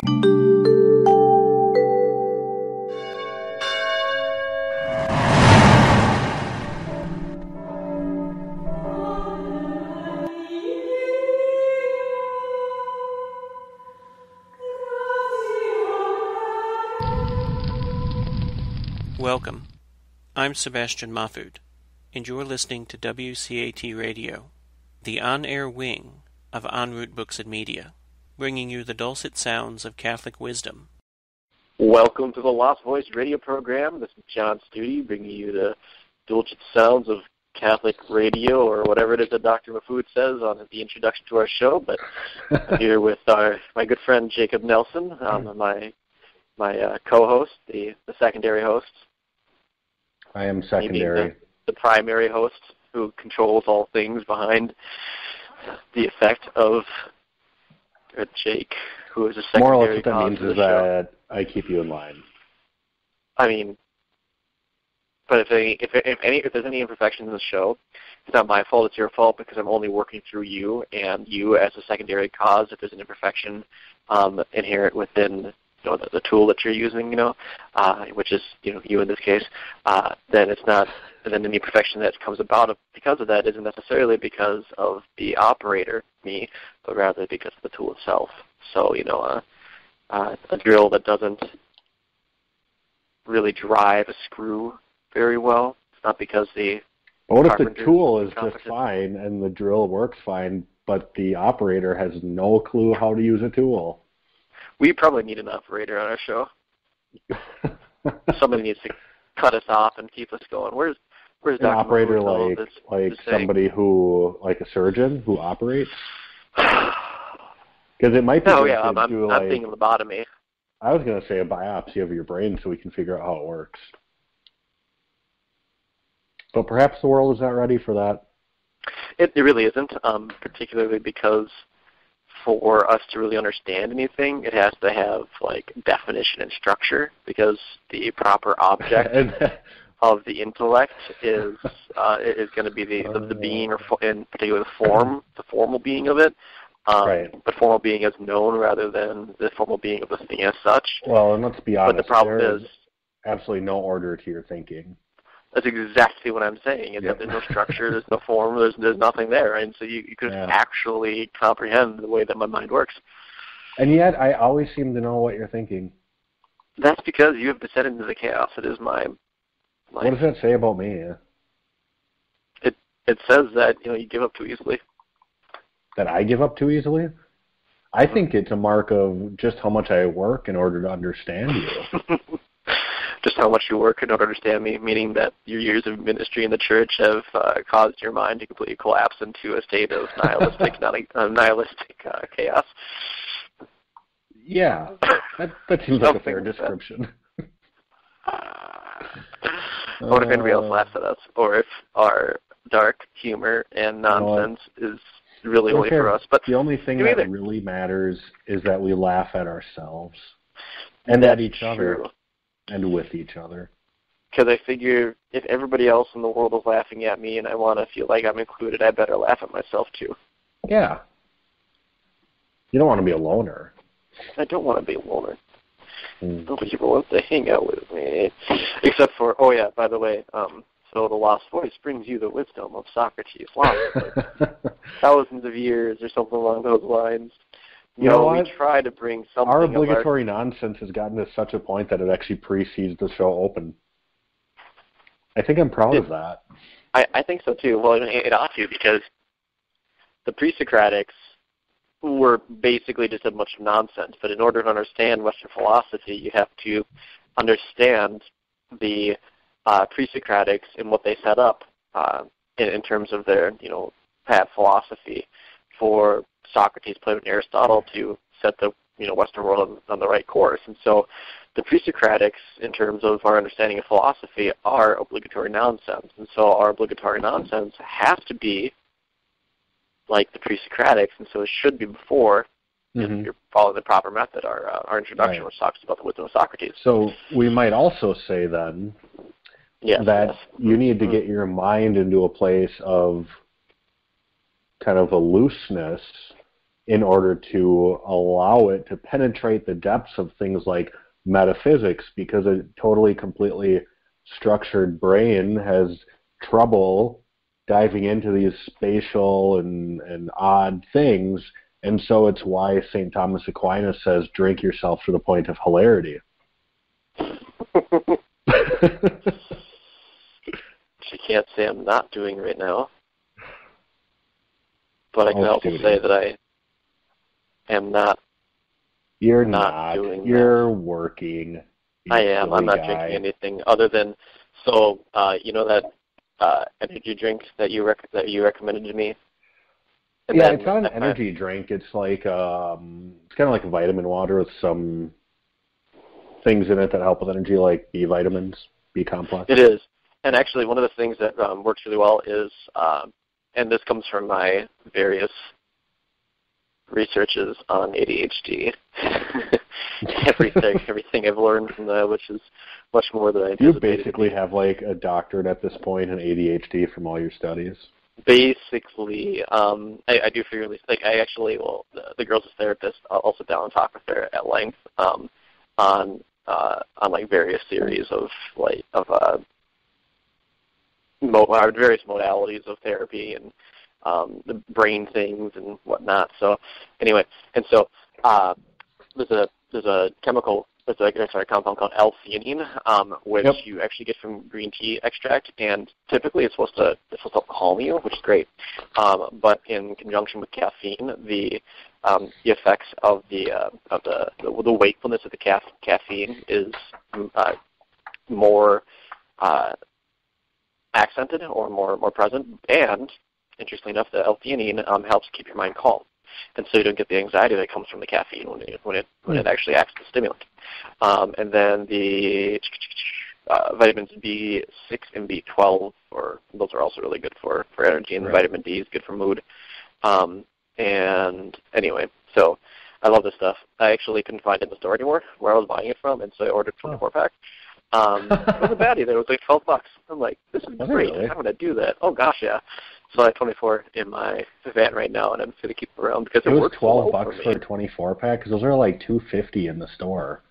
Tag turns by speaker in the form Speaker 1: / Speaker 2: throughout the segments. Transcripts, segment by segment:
Speaker 1: Welcome. I'm Sebastian Mahfood, and you're listening to WCAT Radio, the on-air wing of En Route Books and Media, bringing you the dulcet sounds of Catholic wisdom.
Speaker 2: Welcome to the Lost Voice radio program. This is John Studi, bringing you the dulcet sounds of Catholic radio, or whatever it is that Dr. Mahfood says on the introduction to our show. But I'm here with my good friend Jacob Nelson, my co-host, the secondary host.
Speaker 3: I am secondary.
Speaker 2: The primary host who controls all things behind the effect of Jake, who is a secondary.
Speaker 3: More or less what that means is that I keep you in line.
Speaker 2: I mean, but if there's any imperfections in the show, it's not my fault, it's your fault, because I'm only working through you, and you as a secondary cause, if there's an imperfection inherent within the tool that you're using, which is, you in this case, then it's not, and then any perfection that comes about because of that isn't necessarily because of the operator, me, but rather because of the tool itself. So, a drill that doesn't really drive a screw very well, it's not because the
Speaker 3: But what if the tool is just fine and the drill works fine, but the operator has no clue how to use a tool?
Speaker 2: We probably need an operator on our show. Somebody needs to cut us off and keep us going. Where's
Speaker 3: an
Speaker 2: Dr.
Speaker 3: operator
Speaker 2: Mahfood
Speaker 3: like somebody who, like a surgeon who operates? Because it might be.
Speaker 2: No, yeah, I'm thinking lobotomy.
Speaker 3: I was going to say a biopsy of your brain so we can figure out how it works. But perhaps the world is not ready for that.
Speaker 2: It really isn't, particularly because for us to really understand anything, it has to have definition and structure, because the proper object of the intellect is going to be the being, or in particular the formal being of it.
Speaker 3: Right.
Speaker 2: But formal being as known rather than the formal being of the thing as such.
Speaker 3: Well, and let's be honest,
Speaker 2: but the problem is
Speaker 3: absolutely no order to your thinking.
Speaker 2: That's exactly what I'm saying. Is that there's no structure, there's no form, there's nothing there, and so you could actually comprehend the way that my mind works.
Speaker 3: And yet, I always seem to know what you're thinking.
Speaker 2: That's because you have descended into the chaos that is my life.
Speaker 3: What does that say about me?
Speaker 2: It says that you give up too easily.
Speaker 3: That I give up too easily? I think it's a mark of just how much I work in order to understand you.
Speaker 2: Just how much you work in order to understand me, meaning that your years of ministry in the church have caused your mind to completely collapse into a state of nihilistic chaos.
Speaker 3: Yeah, that seems like a fair description.
Speaker 2: I wonder if anybody else laughs at us, or if our dark humor and nonsense is really only for us. But
Speaker 3: the only thing that really matters is that we laugh at ourselves and at each other. And with each other.
Speaker 2: Because I figure if everybody else in the world is laughing at me and I want to feel like I'm included, I better laugh at myself too.
Speaker 3: Yeah. You don't want to be a loner.
Speaker 2: I don't want to be a loner. Nobody wants to hang out with me. Except for, by the way, so the Lost Voice brings you the wisdom of Socrates lost thousands of years or something along those lines. We try to bring something.
Speaker 3: Our obligatory nonsense has gotten to such a point that it actually precedes the show open. I think I'm proud of that.
Speaker 2: I think so too. Well, it ought to, because the pre-Socratics were basically just a bunch of nonsense. But in order to understand Western philosophy, you have to understand the pre-Socratics and what they set up in terms of their path philosophy for Socrates, Plato, and Aristotle to set the Western world on the right course. And so the pre-Socratics, in terms of our understanding of philosophy, are obligatory nonsense. And so our obligatory nonsense has to be like the pre-Socratics, and so it should be before if you're following the proper method, our introduction, which talks about the wisdom of Socrates.
Speaker 3: So we might also say then that you need to get your mind into a place of kind of a looseness in order to allow it to penetrate the depths of things like metaphysics, because a totally, completely structured brain has trouble diving into these spatial and odd things. And so it's why St. Thomas Aquinas says, drink yourself to the point of hilarity.
Speaker 2: Which I can't say I'm not doing right now. But I can also say that I am not.
Speaker 3: You're not.
Speaker 2: Doing
Speaker 3: You're
Speaker 2: that.
Speaker 3: Working.
Speaker 2: I am. I'm not drinking anything other than, so you know that energy drink that you recommended to me? And
Speaker 3: yeah, it's not an energy drink. It's like it's kind of like vitamin water with some things in it that help with energy, like B vitamins, B complex.
Speaker 2: It is. And actually, one of the things that works really well is, and this comes from my various researches on ADHD. everything I've learned from that, which is much more than I anticipated.
Speaker 3: You basically have like a doctorate at this point in ADHD from all your studies.
Speaker 2: Basically, I do figure like I actually, well, the girl's a therapist. I'll sit down and talk with her at length on like various theories of various modalities of therapy and the brain things and whatnot. So anyway, and so there's a compound called L-theanine, which you actually get from green tea extract, and typically it's supposed to calm you, which is great. But in conjunction with caffeine, the effects of the wakefulness of the caffeine is more accented or more present, and interestingly enough, the L-theanine helps keep your mind calm, and so you don't get the anxiety that comes from the caffeine when it actually acts as a stimulant. And then the vitamins B6 and B12, those are also really good for energy, and the vitamin D is good for mood. And anyway, so I love this stuff. I actually couldn't find it in the store anymore where I was buying it from, and so I ordered a 24-pack. It was a baddie there. It was like $12. I'm like, this is great.
Speaker 3: Really?
Speaker 2: I'm going to do that. Oh, gosh, yeah. So I have 24 in my van right now, and I'm just going to keep them around because it
Speaker 3: was
Speaker 2: works
Speaker 3: $12
Speaker 2: well
Speaker 3: for a 24-pack, because those are like $2.50 in the store.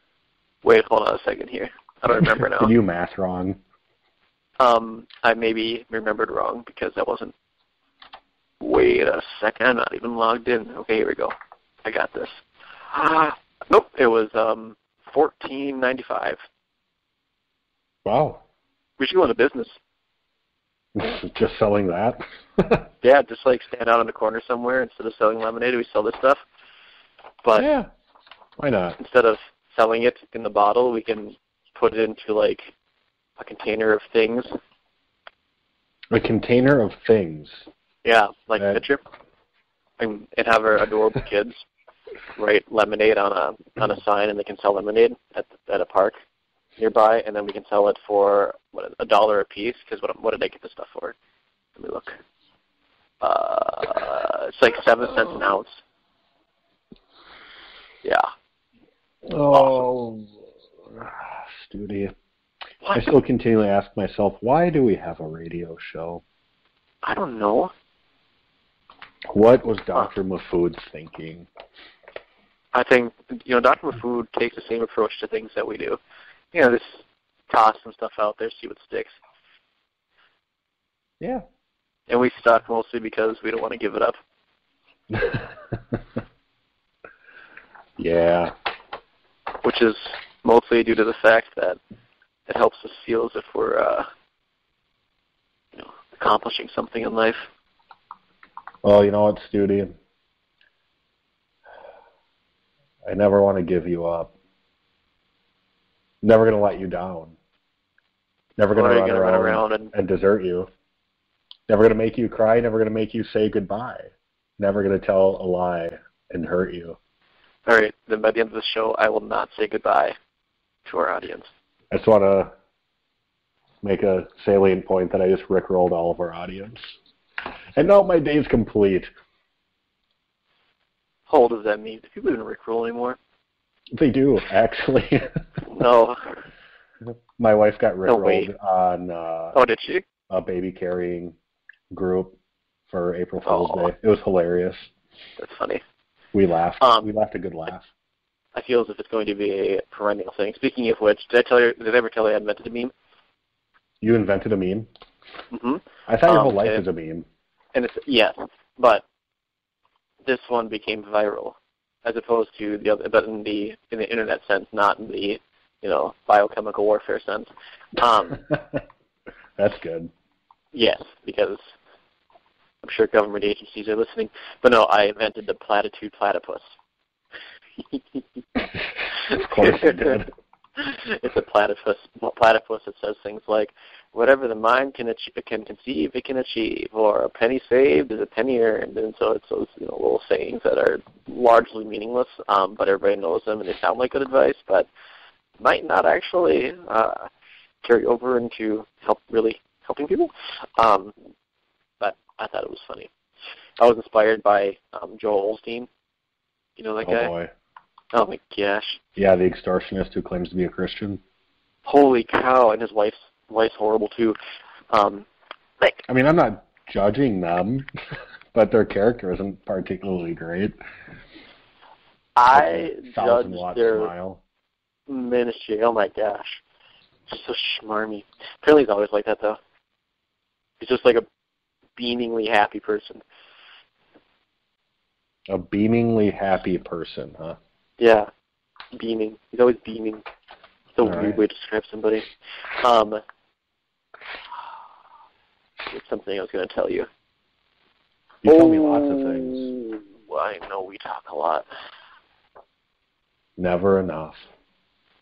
Speaker 2: Wait, hold on a second here. I don't remember now.
Speaker 3: Did you math wrong?
Speaker 2: I maybe remembered wrong because that wasn't. Wait a second. I'm not even logged in. Okay, here we go. I got this. Nope. It was $14.95.
Speaker 3: Wow.
Speaker 2: We should go into business.
Speaker 3: Just selling that?
Speaker 2: Yeah, just like stand out on the corner somewhere. Instead of selling lemonade, we sell this stuff. But
Speaker 3: yeah, why not?
Speaker 2: Instead of selling it in the bottle, we can put it into like a container of things.
Speaker 3: A container of things?
Speaker 2: Yeah, like a pitcher. And have our adorable kids write lemonade on a sign, and they can sell lemonade at a park nearby, and then we can sell it for $1 a piece. Because what did I get this stuff for? Let me look. It's like 7 cents an ounce. Yeah.
Speaker 3: Oh, Studi. I still continually ask myself, why do we have a radio show?
Speaker 2: I don't know.
Speaker 3: What was Dr. Mahfoud's thinking?
Speaker 2: I think, Dr. Mahfoud takes the same approach to things that we do. Just toss some stuff out there, see what sticks.
Speaker 3: Yeah.
Speaker 2: And we stuck mostly because we don't want to give it up.
Speaker 3: Yeah.
Speaker 2: Which is mostly due to the fact that it helps us feel as if we're, accomplishing something in life.
Speaker 3: Well, you know what, Studi? I never want to give you up. Never going to let you down. Never going to run around and desert you. Never going to make you cry. Never going to make you say goodbye. Never going to tell a lie and hurt you.
Speaker 2: All right. Then by the end of the show, I will not say goodbye to our audience.
Speaker 3: I just want to make a salient point that I just rickrolled all of our audience. And now my day's complete.
Speaker 2: How old does that mean? Do people even rickroll anymore?
Speaker 3: They do, actually.
Speaker 2: No.
Speaker 3: My wife got rickrolled on
Speaker 2: oh, did she?
Speaker 3: A baby carrying group for April Fool's Day. It was hilarious.
Speaker 2: That's funny.
Speaker 3: We laughed. We laughed a good laugh.
Speaker 2: I feel as if it's going to be a perennial thing. Speaking of which, did I ever tell you I invented a meme?
Speaker 3: You invented a meme?
Speaker 2: Mm-hmm.
Speaker 3: I thought your whole life is a meme.
Speaker 2: And yes, but this one became viral, as opposed to the other, but in the internet sense, not in the biochemical warfare sense.
Speaker 3: That's good.
Speaker 2: Yes, because I'm sure government agencies are listening. But no, I invented the platitude platypus.
Speaker 3: Of course you did.
Speaker 2: It's a platypus that says things like, whatever the mind can conceive, it can achieve, or a penny saved is a penny earned. And so it's those little sayings that are largely meaningless, but everybody knows them and they sound like good advice, but might not actually carry over into helping people. But I thought it was funny. I was inspired by Joel Osteen. You know that guy?
Speaker 3: Oh, boy.
Speaker 2: Oh, my gosh.
Speaker 3: Yeah, the extortionist who claims to be a Christian.
Speaker 2: Holy cow, and his wife's horrible, too.
Speaker 3: I'm not judging them, but their character isn't particularly great.
Speaker 2: I judge their
Speaker 3: smile.
Speaker 2: ministry. Oh, my gosh. Just so schmarmy. Apparently he's always like that, though. He's just like a beamingly happy person.
Speaker 3: A beamingly happy person, huh?
Speaker 2: Yeah, beaming. He's always beaming. It's a weird way to describe somebody. It's something I was going to tell you.
Speaker 3: You tell me lots of things.
Speaker 2: I know we talk a lot.
Speaker 3: Never enough.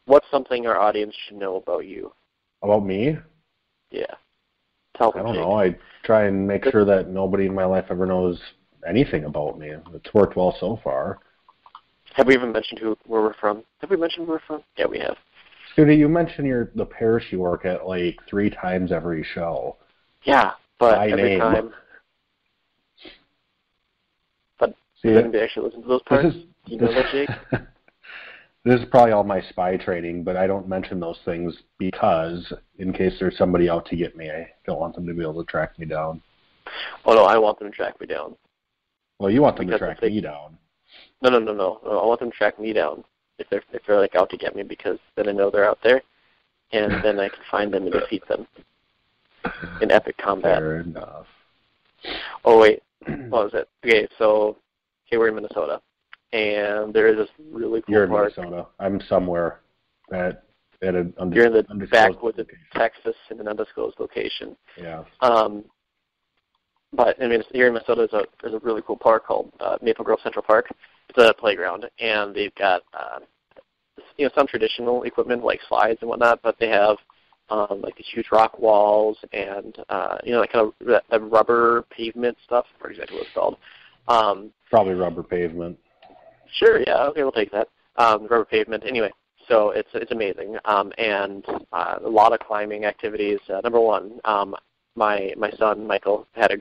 Speaker 2: What's something our audience should know about you?
Speaker 3: About me?
Speaker 2: Yeah. Tell them.
Speaker 3: I don't know. I try and make sure that nobody in my life ever knows anything about me. It's worked well so far.
Speaker 2: Have we even mentioned where we're from? Have we mentioned where we're from? Yeah, we have.
Speaker 3: Scooty, you mentioned the parish you work at like 3 times every show.
Speaker 2: Yeah, but
Speaker 3: by
Speaker 2: every
Speaker 3: name.
Speaker 2: time. But does anybody actually listen to those parts? Do you know that, Jake?
Speaker 3: This is probably all my spy training, but I don't mention those things because in case there's somebody out to get me, I don't want them to be able to track me down.
Speaker 2: Oh, no, I want them to track me down.
Speaker 3: Well, you want them to track me down.
Speaker 2: No. I want them to track me down if they're like out to get me, because then I know they're out there, and then I can find them and defeat them in epic combat.
Speaker 3: Fair enough.
Speaker 2: Oh wait, what was it? Okay, so we're in Minnesota, and there is this really cool
Speaker 3: You're
Speaker 2: park.
Speaker 3: in Minnesota. I'm somewhere at an
Speaker 2: You're in the backwoods of Texas in an undisclosed location.
Speaker 3: Yeah.
Speaker 2: But here in Minnesota, there's a really cool park called Maple Grove Central Park. It's a playground, and they've got some traditional equipment like slides and whatnot, but they have like these huge rock walls and like kind of that rubber pavement stuff. I forget exactly what it's called.
Speaker 3: Probably rubber pavement.
Speaker 2: Sure, yeah, okay, we'll take that. Rubber pavement. Anyway, so it's amazing, and a lot of climbing activities. Number one, my son Michael said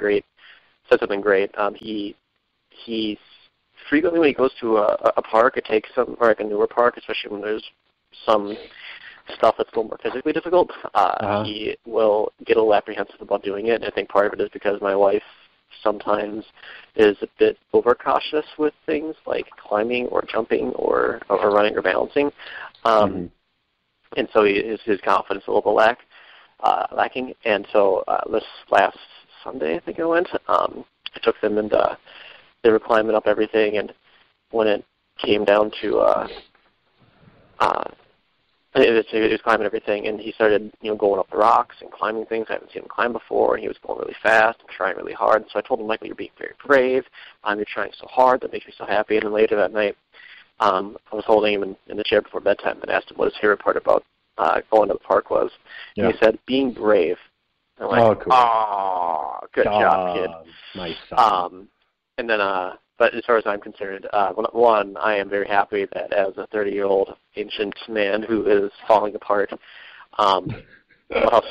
Speaker 2: something great. He frequently, when he goes to a park, or like a newer park, especially when there's some stuff that's a little more physically difficult, he will get a little apprehensive about doing it. And I think part of it is because my wife sometimes is a bit overcautious with things like climbing or jumping or running or balancing, and so his confidence is a little bit lacking. And so this last Sunday, I think I went, I took them and they were climbing up everything, and when it came down to he was climbing everything, and he started going up the rocks and climbing things I haven't seen him climb before, and he was going really fast and trying really hard. So I told him, Michael, you're being very brave. You're trying so hard. That makes me so happy. And then later that night, I was holding him in the chair before bedtime and asked him what his favorite part about going to the park was. Yeah. And he said, being brave. And I'm like, oh, cool. Good job, kid.
Speaker 3: Nice son.
Speaker 2: And then, but as far as I'm concerned, one, I am very happy that as a 30-year-old ancient man who is falling apart, how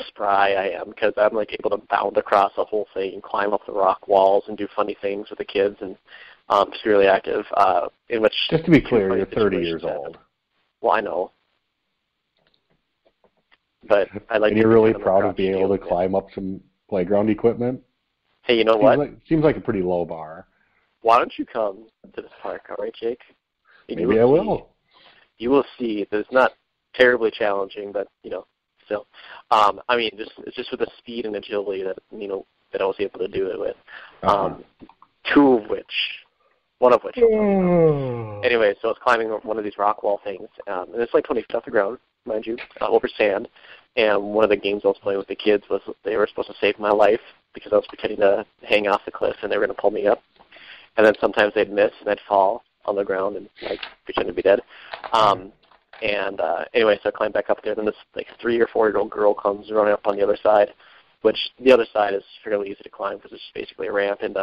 Speaker 2: spry I am, because I'm like able to bound across the whole thing and climb up the rock walls and do funny things with the kids, and just be really active. In which,
Speaker 3: just to be clear, you're 30 years old.
Speaker 2: Well, I know. But I like.
Speaker 3: And you're really proud of being able to climb up some playground equipment?
Speaker 2: Hey, you know what?
Speaker 3: Seems like a pretty low bar.
Speaker 2: why don't you come to this park, all right, Jake? And
Speaker 3: Maybe I will.
Speaker 2: You will see that it's not terribly challenging, but, still. I mean, it's just with the speed and agility that, that I was able to do it with. One of which. Anyway, so I was climbing one of these rock wall things, and it's like 20 feet off the ground, mind you, over sand. And one of the games I was playing with the kids was they were supposed to save my life because I was pretending to hang off the cliff, and they were going to pull me up. And then sometimes they'd miss, and I'd fall on the ground and pretend to be dead. Anyway, so I climbed back up there. Then this 3 or 4-year-old girl comes running up on the other side, which the other side is fairly easy to climb because it's just basically a ramp. And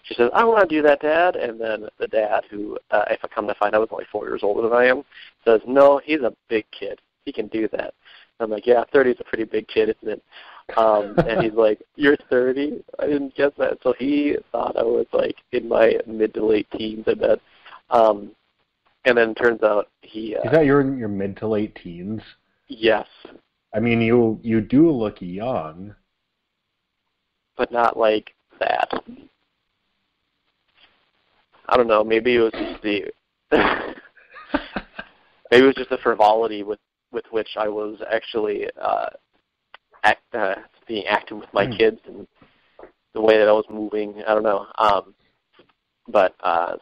Speaker 2: she says, "I want to do that, Dad." And then the dad, who, if I come to find out, was only 4 years older than I am, says, "No, he's a big kid. He can do that." I'm like, "Yeah, 30 is a pretty big kid, isn't it?" And he's like, "You're 30? I didn't guess that." So he thought I was in my mid to late teens, I bet. And then it turns out he...
Speaker 3: Is that you're in your mid to late teens?
Speaker 2: Yes.
Speaker 3: I mean, you do look young.
Speaker 2: But not like that. I don't know, maybe it was just the frivolity with which I was actually being active with my kids and the way that I was moving. I don't know.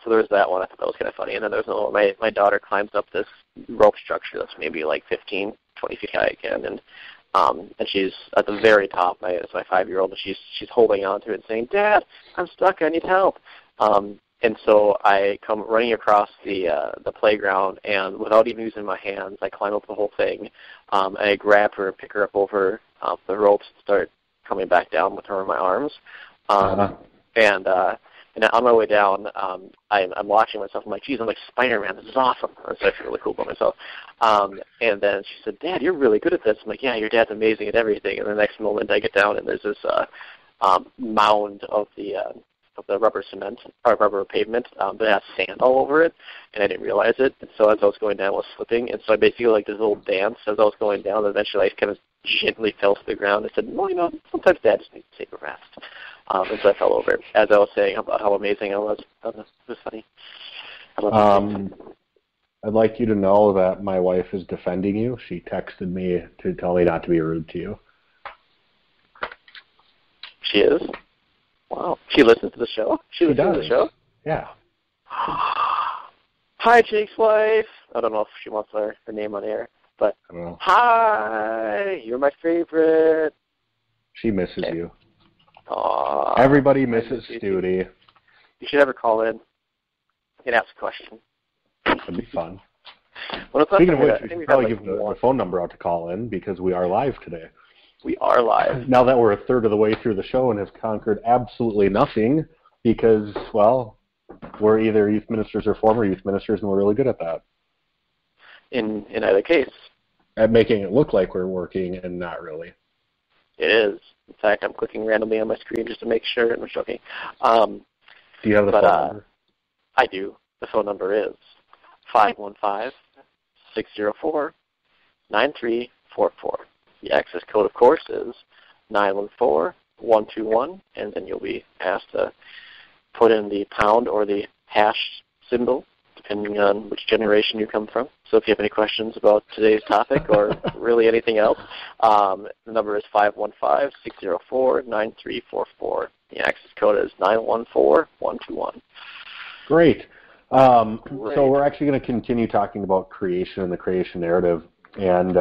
Speaker 2: So there was that one. I thought that was kind of funny. And then there was another one. My daughter climbs up this rope structure that's maybe 15, 20 feet high again, and she's at the very top. It's my 5-year-old, and she's holding on to it, saying, "Dad, I'm stuck. I need help." And so I come running across the playground, and without even using my hands, I climb up the whole thing, and I grab her, pick her up over the ropes, and start coming back down with her in my arms. And on my way down, I'm watching myself. I'm like, "Geez, I'm like Spider-Man. This is awesome." So I feel really cool about myself. And then she said, "Dad, you're really good at this." I'm like, "Yeah, your dad's amazing at everything." And the next moment, I get down, and there's this mound of the rubber cement or rubber pavement that has sand all over it, and I didn't realize it. And so as I was going down, I was slipping, and so I basically this little dance as I was going down. And eventually, I kind of gently fell to the ground. I said, "Well, sometimes Dad just needs to take a rest." And so I fell over as I was saying about how amazing I was. It was funny.
Speaker 3: I'd like you to know that my wife is defending you. She texted me to tell me not to be rude to you.
Speaker 2: She is? Wow. She listens to the show? She listens to the show?
Speaker 3: Yeah.
Speaker 2: Hi, Jake's wife. I don't know if she wants her name on air, but hi, you're my favorite.
Speaker 3: She misses you.
Speaker 2: Aww,
Speaker 3: everybody misses Studi.
Speaker 2: You should have her call in and ask a question.
Speaker 3: That'd be fun.
Speaker 2: Well,
Speaker 3: speaking of which, we should probably give the phone number out to call in because we are live today.
Speaker 2: We are live.
Speaker 3: Now that we're a third of the way through the show and have conquered absolutely nothing because, well, we're either youth ministers or former youth ministers, and we're really good at that.
Speaker 2: In either case.
Speaker 3: At making it look like we're working and not really.
Speaker 2: It is. In fact, I'm clicking randomly on my screen just to make sure, and I'm joking.
Speaker 3: Do you have the phone number?
Speaker 2: I do. The phone number is 515-604-9344. The access code, of course, is 914121, and then you'll be asked to put in the pound or the hash symbol, depending on which generation you come from. So if you have any questions about today's topic or really anything else, the number is 515-604-9344. The access code is 914121.
Speaker 3: Great. So we're actually going to continue talking about creation and the creation narrative. And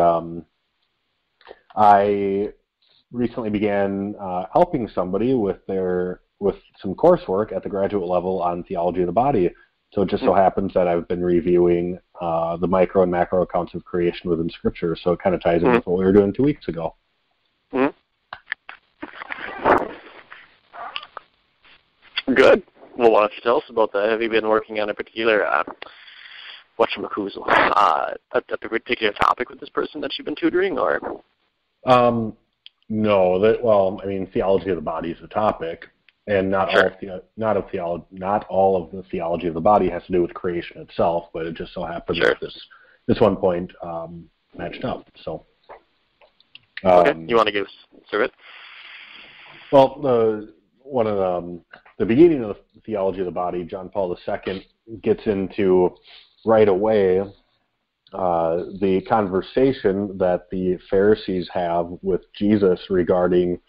Speaker 3: I recently began helping somebody with some coursework at the graduate level on theology of the body. So it just so happens that I've been reviewing the micro and macro accounts of creation within Scripture. So it kind of ties in with what we were doing 2 weeks ago.
Speaker 2: Good. Well, why don't you tell us about that? Have you been working on a particular a particular topic with this person that you've been tutoring, or?
Speaker 3: No. Theology of the body is the topic, and not all of the theology of the body has to do with creation itself, but it just so happens that this one point matched up. So.
Speaker 2: Okay. You want to give us through it?
Speaker 3: Well, one of the beginning of the theology of the body, John Paul II gets into right away the conversation that the Pharisees have with Jesus regarding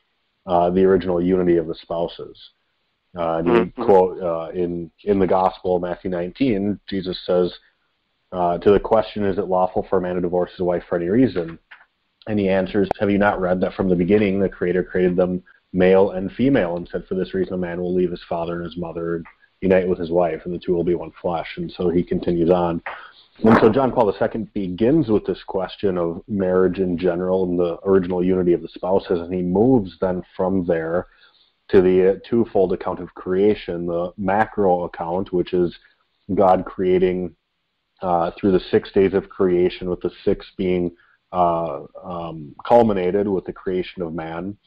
Speaker 3: the original unity of the spouses. And he quote in the Gospel, Matthew 19, Jesus says, to the question, is it lawful for a man to divorce his wife for any reason? And he answers, have you not read that from the beginning the Creator created them male and female, and said, for this reason a man will leave his father and his mother and unite with his wife, and the two will be one flesh. And so he continues on. And so John Paul II begins with this question of marriage in general and the original unity of the spouses, and he moves then from there to the twofold account of creation, the macro account, which is God creating through the 6 days of creation, with the sixth being culminated with the creation of man.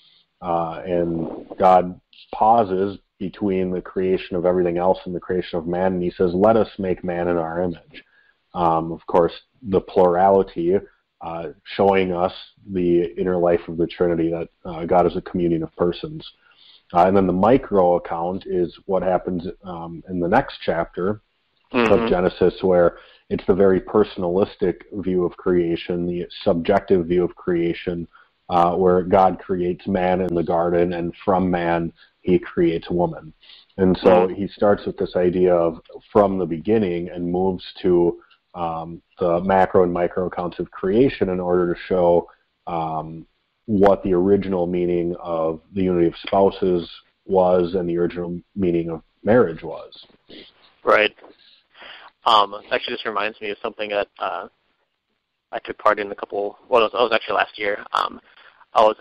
Speaker 3: And God pauses between the creation of everything else and the creation of man, and he says, let us make man in our image. Of course, the plurality showing us the inner life of the Trinity, that God is a communion of persons. And then the micro account is what happens in the next chapter of Genesis, where it's the very personalistic view of creation, the subjective view of creation, where God creates man in the garden, and from man he creates woman. And so he starts with this idea of from the beginning and moves to the macro and micro accounts of creation in order to show what the original meaning of the unity of spouses was and the original meaning of marriage was. Right.
Speaker 2: Actually, this reminds me of something that I took part in it was actually last year. I was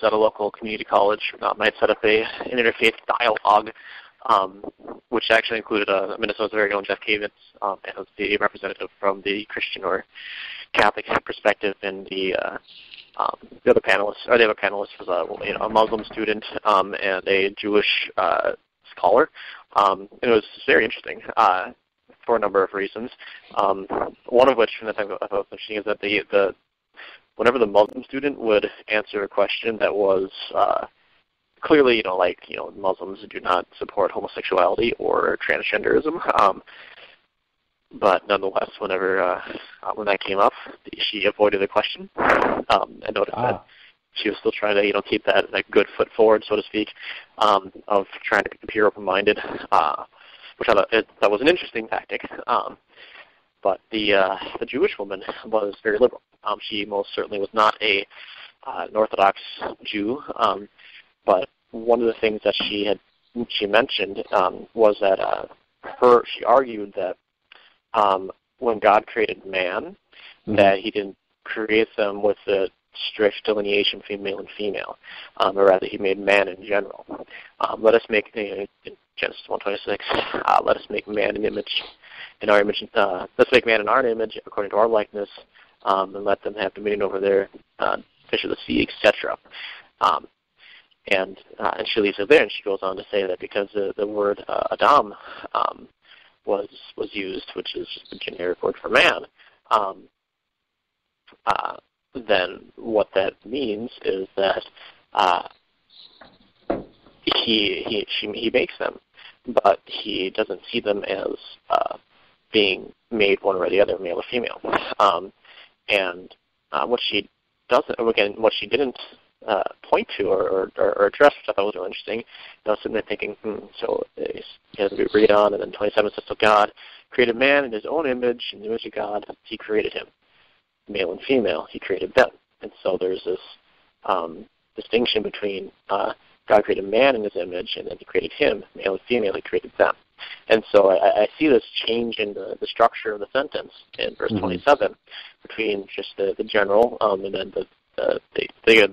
Speaker 2: at a local community college. I had set up an interfaith dialogue, which actually included Minnesota's very own Jeff Cavins, as the representative from the Christian or Catholic perspective, and the other panelists, or the other panelist was a Muslim student and a Jewish scholar. And it was very interesting for a number of reasons. One of which, and I thought was interesting, is that whenever the Muslim student would answer a question that was clearly, Muslims do not support homosexuality or transgenderism, but nonetheless, when that came up, she avoided the question. I noticed that she was still trying to, keep that good foot forward, so to speak, of trying to appear open-minded, which I thought that was an interesting tactic. But the Jewish woman was very liberal. She most certainly was not an Orthodox Jew, but one of the things that she mentioned was that she argued that when God created man, that he didn't create them with a strict delineation between male and female, or rather he made man in general. Let us make, in Genesis 1:26, let us make man in our image, let's make man in our image according to our likeness, and let them have dominion over their fish of the sea, etc. And she leaves it there, and she goes on to say that because the word Adam was used, which is just a generic word for man, then what that means is that he makes them, but he doesn't see them as being made one or the other, male or female. And what she doesn't, again, what she didn't point to or address, which I thought was really interesting, I was sitting there thinking, so as we read on, and then 27 says, so God created man in his own image, in the image of God, he created him. Male and female, he created them. And so there's this distinction between God created man in his image, and then he created him, male and female, he created them. And so I see this change in the structure of the sentence in verse 27 between just the general and then the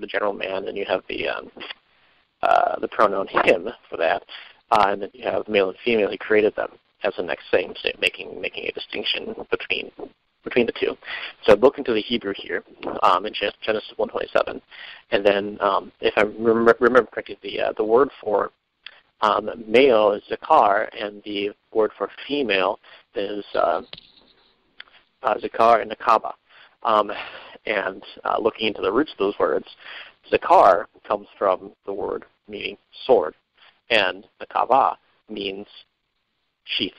Speaker 2: general man, and you have the pronoun him for that, and then you have male and female, he created them as the next thing, so making a distinction between the two. So look into the Hebrew here in Genesis 1:27, and then if I remember correctly, the word for male is zakar, and the word for female is zakar and nakaba. And looking into the roots of those words, zakar comes from the word meaning sword, and Nakava means sheath.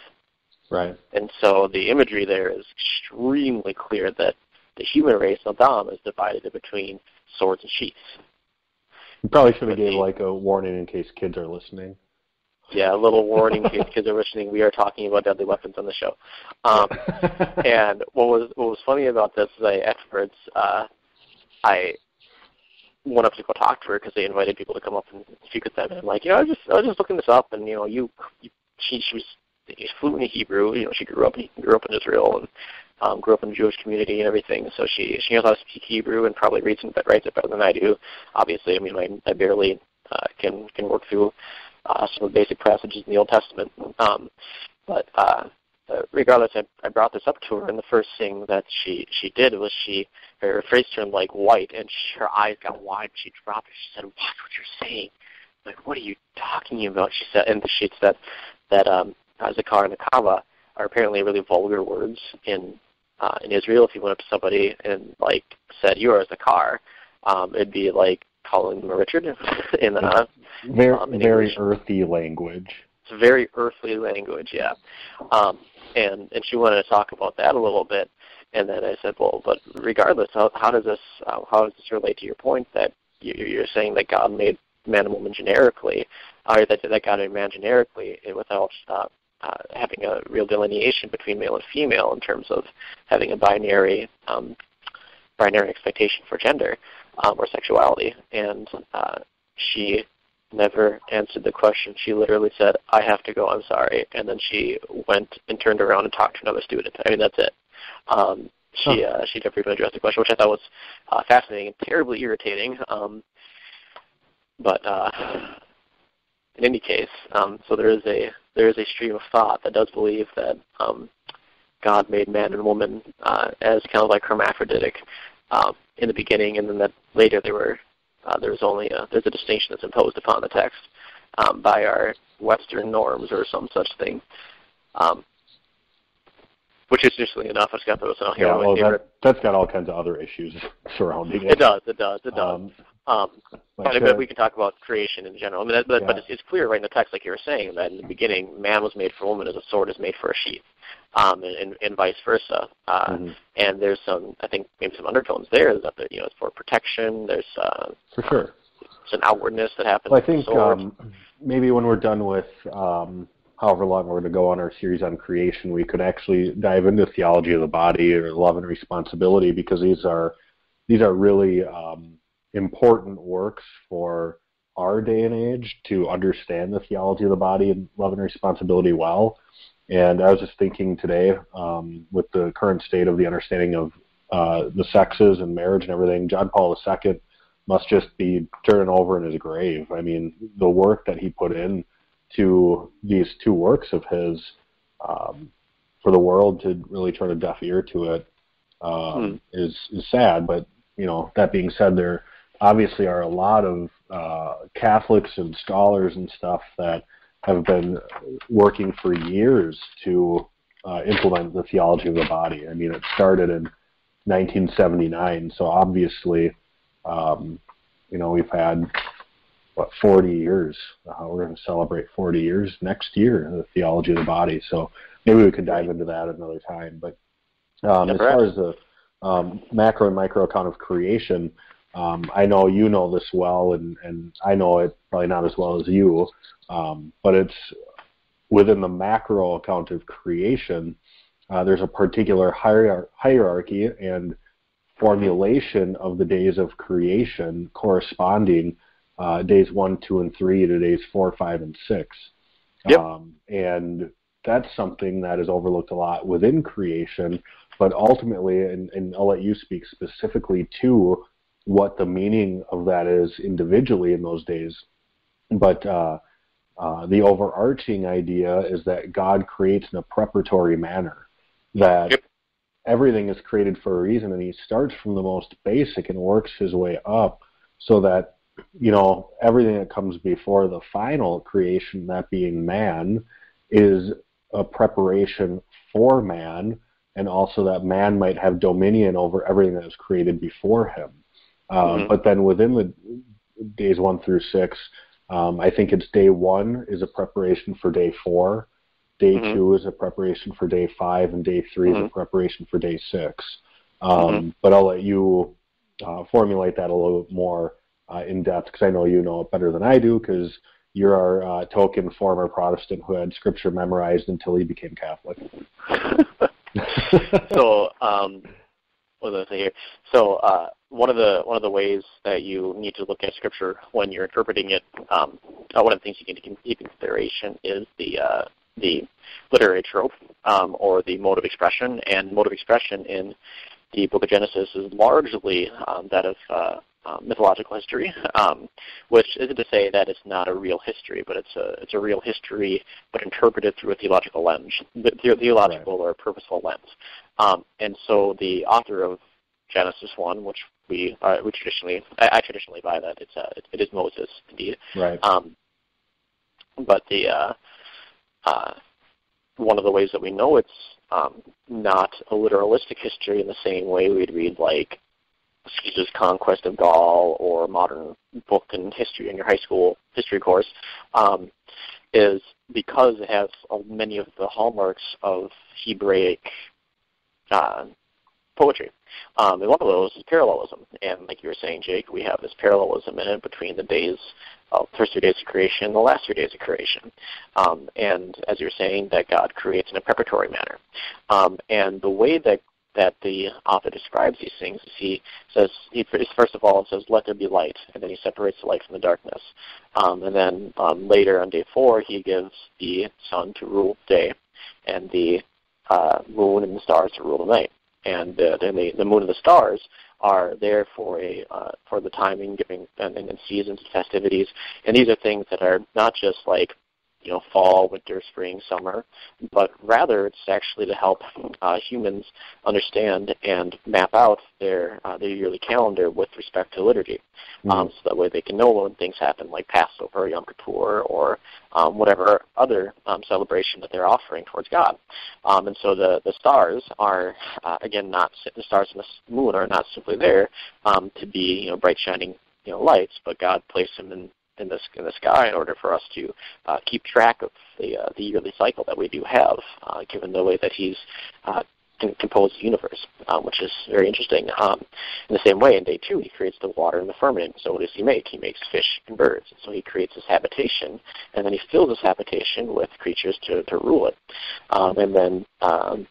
Speaker 3: Right.
Speaker 2: And so the imagery there is extremely clear that the human race, Adam, is divided between swords and sheaths.
Speaker 3: You probably should have gave like a warning in case kids are listening.
Speaker 2: Yeah, a little warning in case kids are listening. We are talking about deadly weapons on the show. And what was funny about this is afterwards I went up to go talk to her because they invited people to come up and speak with them. And I'm like, I was just looking this up, and she was fluent in Hebrew. She grew up in Israel and grew up in the Jewish community and everything. So she knows how to speak Hebrew and probably reads and writes it better than I do. Obviously, I barely can work through some of the basic passages in the Old Testament. But regardless, I brought this up to her, and the first thing that she did was her face turned like white, and her eyes got wide. She dropped it. She said, "Watch what you're saying." I'm like, what are you talking about? She said, and she said that Zakar and Nakava are apparently really vulgar words in Israel. If you went up to somebody and said you are Zakar, it'd be like calling them a Richard in
Speaker 3: very earthy language.
Speaker 2: It's a very earthly language, yeah. And she wanted to talk about that a little bit, and then I said, well, but regardless, how does this relate to your point that you're saying that God made man and woman generically, or that God made man generically without having a real delineation between male and female in terms of having a binary expectation for gender or sexuality? And she never answered the question. She literally said, "I have to go, I'm sorry," and then she went and turned around and talked to another student. That's it. She never even addressed the question, which I thought was fascinating and terribly irritating. But in any case, so there is a stream of thought that does believe that God made man and woman as kind of like hermaphroditic in the beginning, and then that later there's a distinction that's imposed upon the text by our Western norms or some such thing. Which is interestingly enough, I just got those out here.
Speaker 3: Yeah, well, that's got all kinds of other issues surrounding it.
Speaker 2: It does. But we can talk about creation in general. But it's clear right in the text, like you were saying, that in the beginning, man was made for woman as a sword is made for a sheath, and vice versa. And there's I think maybe some undertones there that it's for protection. There's
Speaker 3: for sure.
Speaker 2: It's an outwardness that happens.
Speaker 3: Well, I think maybe when we're done with however long we're going to go on our series on creation, we could actually dive into theology of the body or love and responsibility, because these are really important works for our day and age to understand the theology of the body and love and responsibility well. And I was just thinking today, with the current state of the understanding of the sexes and marriage and everything, John Paul II must just be turning over in his grave. The work that he put in to these two works of his, for the world to really turn a deaf ear to it, is sad. But that being said, there obviously are a lot of Catholics and scholars and stuff that have been working for years to implement the theology of the body. It started in 1979, so obviously, we've had 40 years. We're going to celebrate 40 years next year, the theology of the body. So maybe we could dive into that another time. But as far as the macro and micro account of creation, I know you know this well, and I know it probably not as well as you, but it's within the macro account of creation, there's a particular hierarchy and formulation of the days of creation corresponding days 1, 2, and 3 to days 4, 5, and 6.
Speaker 2: Yep.
Speaker 3: And that's something that is overlooked a lot within creation, but ultimately, and I'll let you speak specifically to what the meaning of that is individually in those days, but the overarching idea is that God creates in a preparatory manner, that everything is created for a reason, and he starts from the most basic and works his way up so that everything that comes before the final creation, that being man, is a preparation for man, and also that man might have dominion over everything that was created before him. But then within the days 1 through 6, I think it's day 1 is a preparation for day 4. Day 2 is a preparation for day 5, and day 3 is a preparation for day 6. But I'll let you formulate that a little bit more in depth, because I know you know it better than I do, because you're our token former Protestant who had Scripture memorized until he became Catholic.
Speaker 2: So, what was I say here? So, one of the ways that you need to look at Scripture when you're interpreting it, one of the things you can keep in consideration is the literary trope, or the mode of expression. And mode of expression in the Book of Genesis is largely that of mythological history, which isn't to say that it's not a real history, but it's a real history, but interpreted through a theological lens, theological or purposeful lens. And so the author of Genesis 1, which I traditionally buy that it is Moses indeed.
Speaker 3: Right.
Speaker 2: But the one of the ways that we know it's not a literalistic history in the same way we'd read like Caesar's conquest of Gaul or modern book in history in your high school history course, is because it has many of the hallmarks of Hebraic poetry. And one of those is parallelism. And like you were saying, Jake, we have this parallelism in it between the first 3 days of creation and the last 3 days of creation. And as you were saying, that God creates in a preparatory manner. And the way that the author describes these things is he says, first of all, it says, let there be light, and then he separates the light from the darkness. And then later on day 4, he gives the sun to rule the day, and the moon and the stars to rule the night. And then the moon and the stars are there for the timing, giving and seasons and festivities. And these are things that are not just like fall, winter, spring, summer, but rather it's actually to help humans understand and map out their yearly calendar with respect to liturgy, so that way they can know when things happen, like Passover, Yom Kippur, or whatever other celebration that they're offering towards God. And so the stars are again the stars and the moon are not simply there to be bright shining lights, but God placed them in the sky in order for us to keep track of the yearly cycle that we do have, given the way that he's composed the universe, which is very interesting. In the same way, in day 2, he creates the water and the firmament. So what does he make? He makes fish and birds. And so he creates this habitation, and then he fills this habitation with creatures to rule it. And then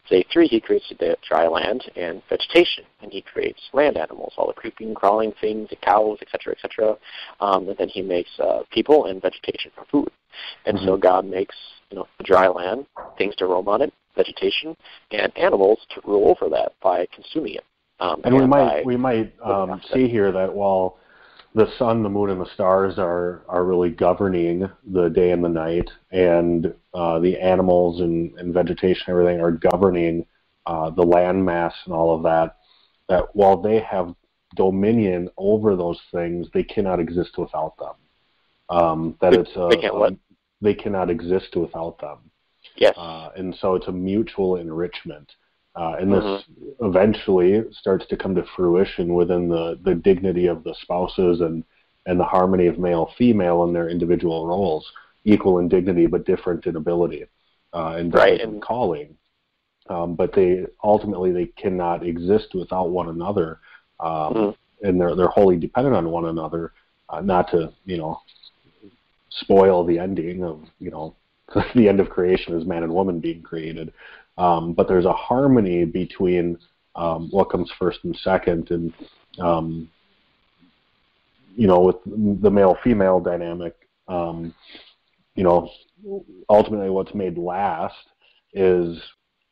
Speaker 2: day 3, he creates the dry land and vegetation, and he creates land animals, all the creeping, crawling things, the cows, etc., etc. And then he makes people and vegetation for food. And so God makes the dry land, things to roam on it, vegetation, and animals to rule over that by consuming it.
Speaker 3: And we might see here that while the sun, the moon, and the stars are really governing the day and the night, and the animals and vegetation, everything are governing the land mass and all of that, that while they have dominion over those things, they cannot exist without them. They cannot exist without them.
Speaker 2: Yes.
Speaker 3: And so it's a mutual enrichment. And this eventually starts to come to fruition within the dignity of the spouses and the harmony of male-female in their individual roles, equal in dignity but different in ability and different in calling. But they cannot exist without one another, and they're wholly dependent on one another, not to spoil the ending of the end of creation is man and woman being created. But there's a harmony between what comes first and second, and with the male-female dynamic, ultimately what's made last is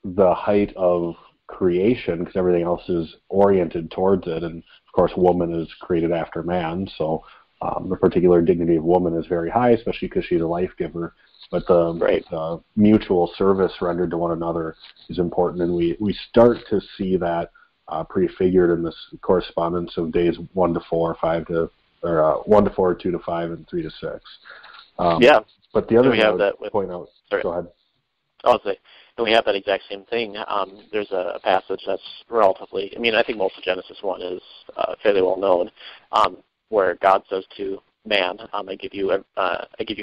Speaker 3: the height of creation, because everything else is oriented towards it. And of course, woman is created after man, so the particular dignity of woman is very high, especially because she's a life giver. But the mutual service rendered to one another is important, and we start to see that prefigured in this correspondence of days 1 to 4, 5 to, or 1 to 4, 2 to 5, and 3 to 6. But the other thing I would point out. Go ahead.
Speaker 2: I'll say, and we have that exact same thing. There's a passage that's relatively, I think most of Genesis 1 is fairly well known, where God says to man, I give you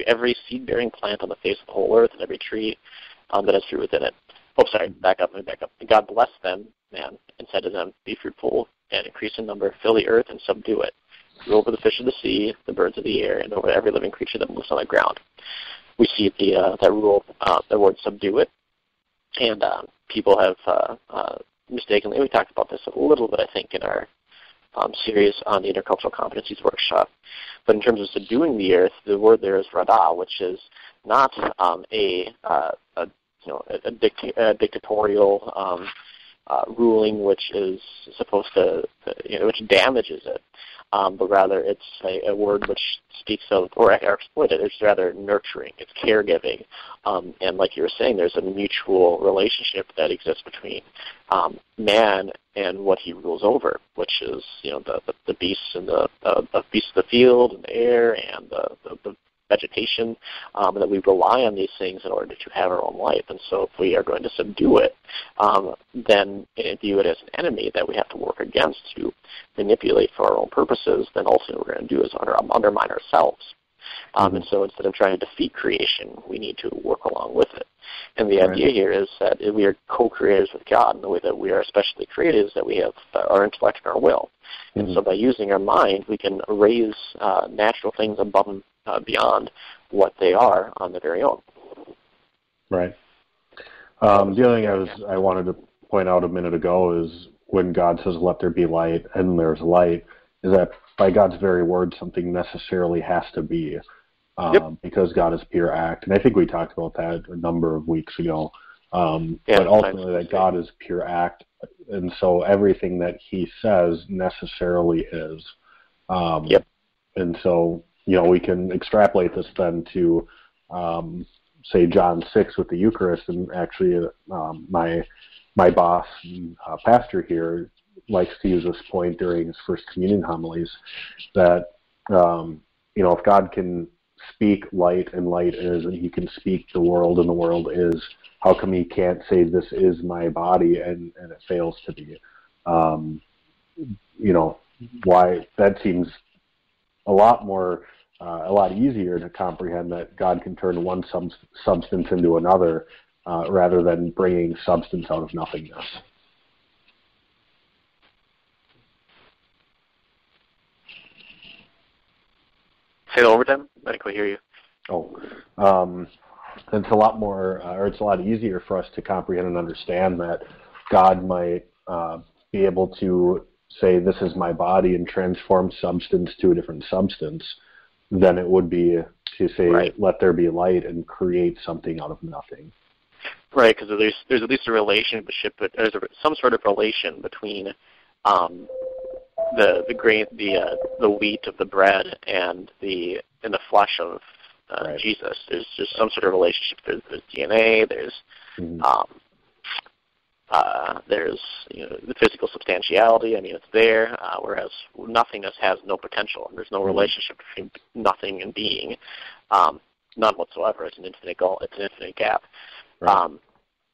Speaker 2: every seed-bearing plant on the face of the whole earth and every tree that has fruit within it. Oh, sorry, back up. And God blessed them, man, and said to them, be fruitful and increase in number, fill the earth and subdue it. Rule over the fish of the sea, the birds of the air, and over every living creature that moves on the ground. We see that rule, the word subdue it, and people have mistakenly, we talked about this a little bit, I think, in our series on the Intercultural Competencies Workshop. But in terms of subduing the earth, the word there is radah, which is not a dictatorial ruling which is supposed to, which damages it, but rather it's a word which speaks of, or exploited. It's rather nurturing. It's caregiving, and like you were saying, there's a mutual relationship that exists between man and what he rules over, which is the beasts and the beasts of the field and the air and the vegetation, that we rely on these things in order to have our own life. And so if we are going to subdue it, then view it as an enemy that we have to work against to manipulate for our own purposes, then ultimately what we're going to do is undermine ourselves. And so instead of trying to defeat creation, we need to work along with it. And the idea here is that we are co-creators with God, and the way that we are especially created is that we have our intellect and our will. And so by using our mind, we can raise natural things above and beyond what they are on their very own.
Speaker 3: Right. The other thing I wanted to point out a minute ago is when God says, let there be light, and there's light, is that by God's very word, something necessarily has to be, because God is pure act. And I think we talked about that a number of weeks ago. But ultimately that God is pure act, and so everything that he says necessarily is. And so, we can extrapolate this then to, say, John 6 with the Eucharist, and actually my boss, pastor here, likes to use this point during his first communion homilies, that, if God can speak light and light is, and he can speak the world and the world is, how come he can't say this is my body and it fails to be? Why? That seems a lot easier to comprehend, that God can turn one substance into another, rather than bringing substance out of nothingness.
Speaker 2: Say it over, Tim. I can hear you.
Speaker 3: It's a lot more, or it's a lot easier for us to comprehend and understand that God might be able to say, this is my body, and transform substance to a different substance, than it would be to say, let there be light, and create something out of nothing.
Speaker 2: Right, because there's at least a relationship, but there's some sort of relation between the grain, the wheat of the bread, and the flesh of Jesus. There's just some sort of relationship. There's DNA. There's the physical substantiality. I mean, it's there. Whereas nothingness has no potential. There's no relationship between nothing and being, none whatsoever. It's an infinite goal. It's an infinite gap. Right.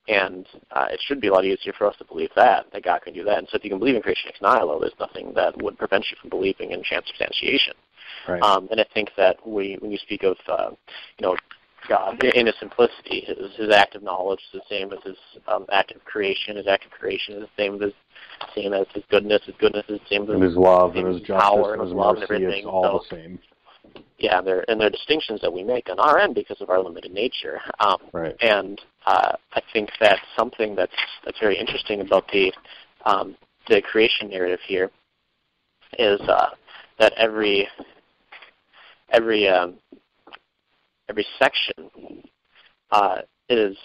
Speaker 2: And it should be a lot easier for us to believe that God can do that. And so if you can believe in creation ex nihilo, there's nothing that would prevent you from believing in transubstantiation. Right. And I think that when you speak of, God in his simplicity, his act of knowledge is the same as his act of creation. His act of creation is the same as his goodness. His goodness is the same as
Speaker 3: his love and his justice
Speaker 2: power
Speaker 3: and
Speaker 2: his
Speaker 3: his
Speaker 2: love
Speaker 3: mercy.
Speaker 2: and everything.
Speaker 3: It's all the same.
Speaker 2: Yeah, and there are distinctions that we make on our end because of our limited nature. And I think that something that's very interesting about the creation narrative here is that every section is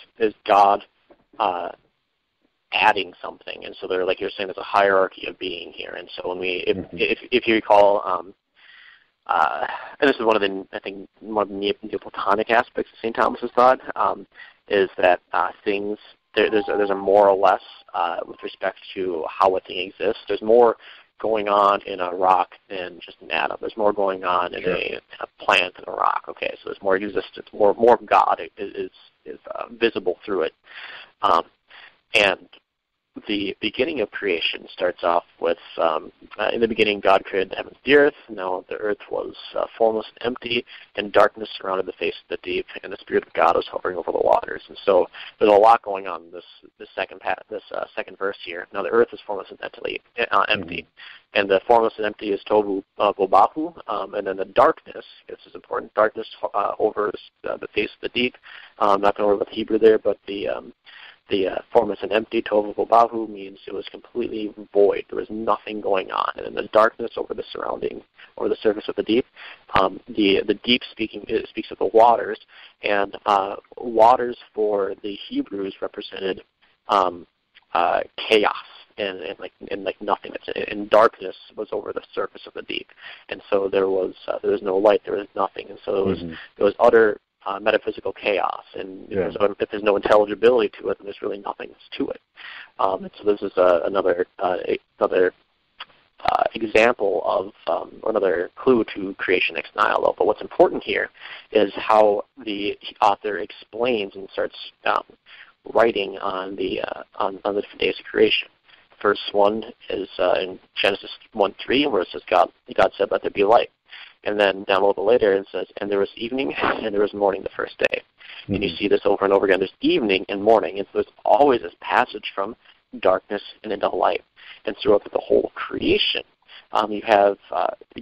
Speaker 2: God adding something, and so they're, like you're saying, there's a hierarchy of being here. And so when if you recall, and this is one of the Neoplatonic aspects of St. Thomas's thought, is that things there's a more or less with respect to how a thing exists. There's more going on in a rock than just an atom. There's more going on in a plant than a rock. Okay, so there's more existence. More of God is visible through it, and the beginning of creation starts off with, in the beginning God created the heavens and the earth. Now the earth was formless and empty, and darkness surrounded the face of the deep, and the Spirit of God was hovering over the waters. And so there's a lot going on in this second verse here. Now the earth is formless and empty, and the formless and empty is tohu bobahu, and then the darkness, this is important, darkness over the face of the deep. I'm not going to worry about the Hebrew there, but the formless and empty, tohu bobahu, means it was completely void. There was nothing going on. And then the darkness over the surface of the deep. The deep speaks of the waters, and waters for the Hebrews represented chaos and nothingness. And darkness was over the surface of the deep. And so there was no light, there was nothing. And so it was utter metaphysical chaos, and if there's no intelligibility to it, then there's really nothing to it. And so this is another example of, or another clue to creation ex nihilo. But what's important here is how the author explains and starts writing on the different days of creation. First one is in Genesis 1:3, where it says God said, "Let there be light." And then down a little bit later it says, "And there was evening and there was morning the first day." Mm-hmm. And you see this over and over again. There's evening and morning. And so there's always this passage from darkness and into light. And throughout the whole creation, you have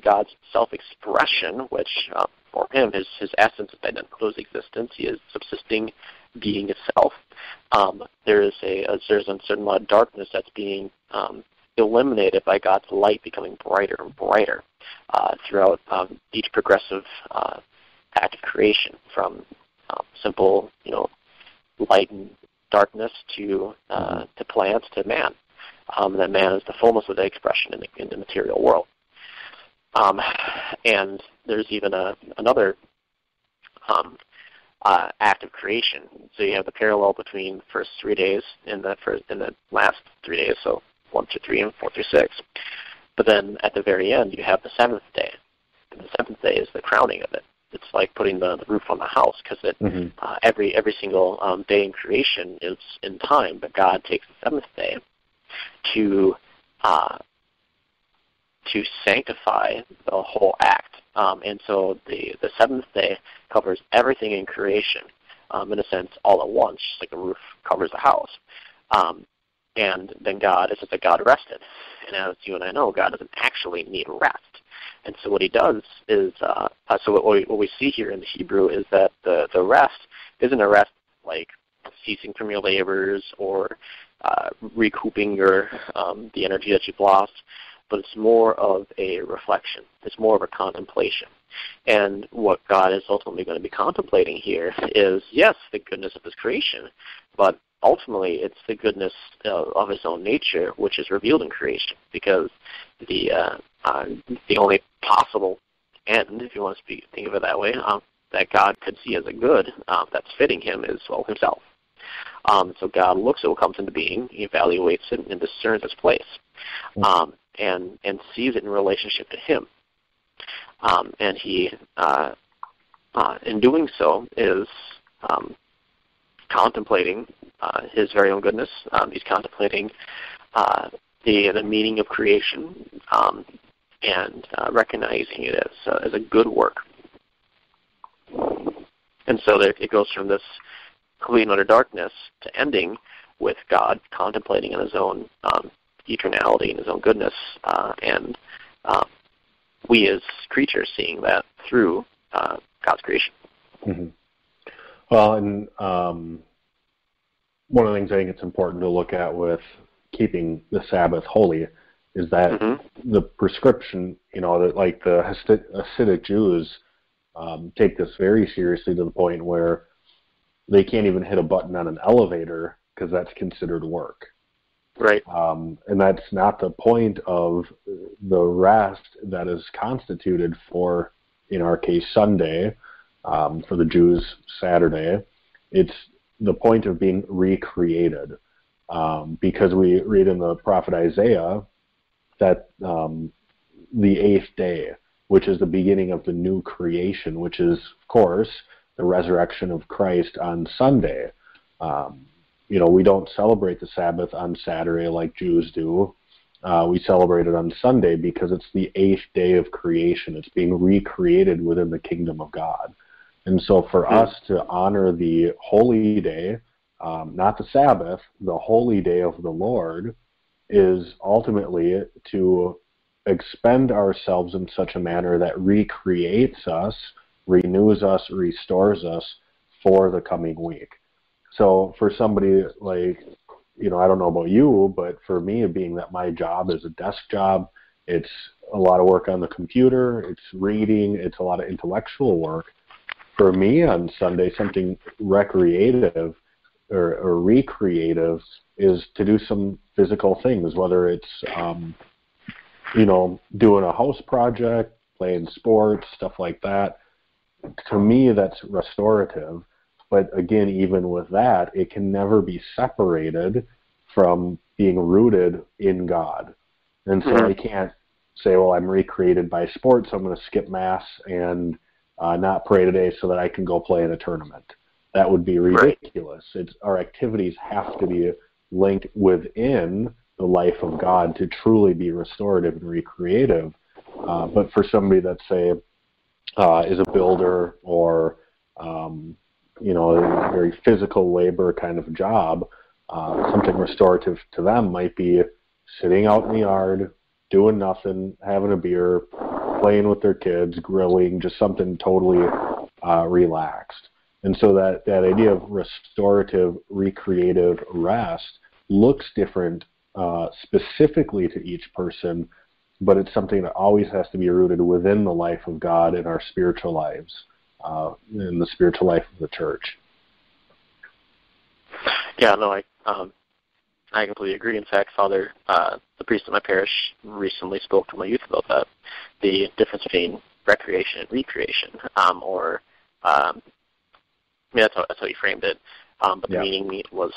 Speaker 2: God's self-expression, which for him, his essence is identical to his existence. He is subsisting being itself. There's a certain amount of darkness that's being eliminated by God's light becoming brighter and brighter throughout each progressive act of creation, from simple, light and darkness to plants to man. That man is the fullness of the expression in the material world. And there's even another act of creation. So you have the parallel between the first 3 days and the last 3 days, so 1 through 3 and 4 through 6. But then at the very end, you have the seventh day. And the seventh day is the crowning of it. It's like putting the roof on the house, because every single day in creation is in time, but God takes the seventh day to sanctify the whole act. And so the seventh day covers everything in creation, in a sense, all at once, just like a roof covers a house. And then it says that God rested. And as you and I know, God doesn't actually need rest. And so what he does is, what we see here in the Hebrew is that the rest isn't a rest like ceasing from your labors or recouping the energy that you've lost, but it's more of a reflection. It's more of a contemplation. And what God is ultimately going to be contemplating here is, yes, the goodness of his creation, but ultimately it's the goodness of his own nature, which is revealed in creation, because the only possible end, if you want to think of it that way, that God could see as a good that's fitting him is, himself. So God looks at what comes into being, he evaluates it, and discerns its place, and sees it in relationship to him. And he, in doing so, is contemplating his very own goodness. He's contemplating the meaning of creation, and recognizing it as a good work. And so it goes from this complete and utter darkness to ending with God contemplating on his own eternality and his own goodness, and we as creatures seeing that through God's creation.
Speaker 3: Mm-hmm. Well, and one of the things I think it's important to look at with keeping the Sabbath holy is that the prescription, that like the Hasidic Jews take this very seriously, to the point where they can't even hit a button on an elevator because that's considered work.
Speaker 2: Right.
Speaker 3: And that's not the point of the rest that is constituted for, in our case, Sunday, for the Jews, Saturday. It's the point of being recreated, because we read in the prophet Isaiah that the eighth day, which is the beginning of the new creation, which is, of course, the resurrection of Christ on Sunday. we don't celebrate the Sabbath on Saturday like Jews do. We celebrate it on Sunday because it's the 8th day of creation. It's being recreated within the kingdom of God. And so for us to honor the holy day, not the Sabbath, the holy day of the Lord, is ultimately to expend ourselves in such a manner that recreates us, renews us, restores us for the coming week. So for somebody like, I don't know about you, but for me, being that my job is a desk job, it's a lot of work on the computer, it's reading, it's a lot of intellectual work. For me on Sunday, something recreative or recreative is to do some physical things, whether it's, doing a house project, playing sports, stuff like that. To me, that's restorative. But again, even with that, it can never be separated from being rooted in God. And so I can't say, well, I'm recreated by sports, so I'm going to skip Mass and not pray today so that I can go play in a tournament. That would be ridiculous. Our activities have to be linked within the life of God to truly be restorative and recreative. But for somebody that, say, is a builder or a very physical labor kind of job, something restorative to them might be sitting out in the yard, doing nothing, having a beer, playing with their kids, grilling, just something totally relaxed. And so that idea of restorative, recreative rest looks different specifically to each person, but it's something that always has to be rooted within the life of God in our spiritual lives, in the spiritual life of the church.
Speaker 2: Yeah, no, I completely agree. In fact, Father, the priest of my parish recently spoke to my youth about that, the difference between recreation and recreation, that's how he framed it. But the meaning was,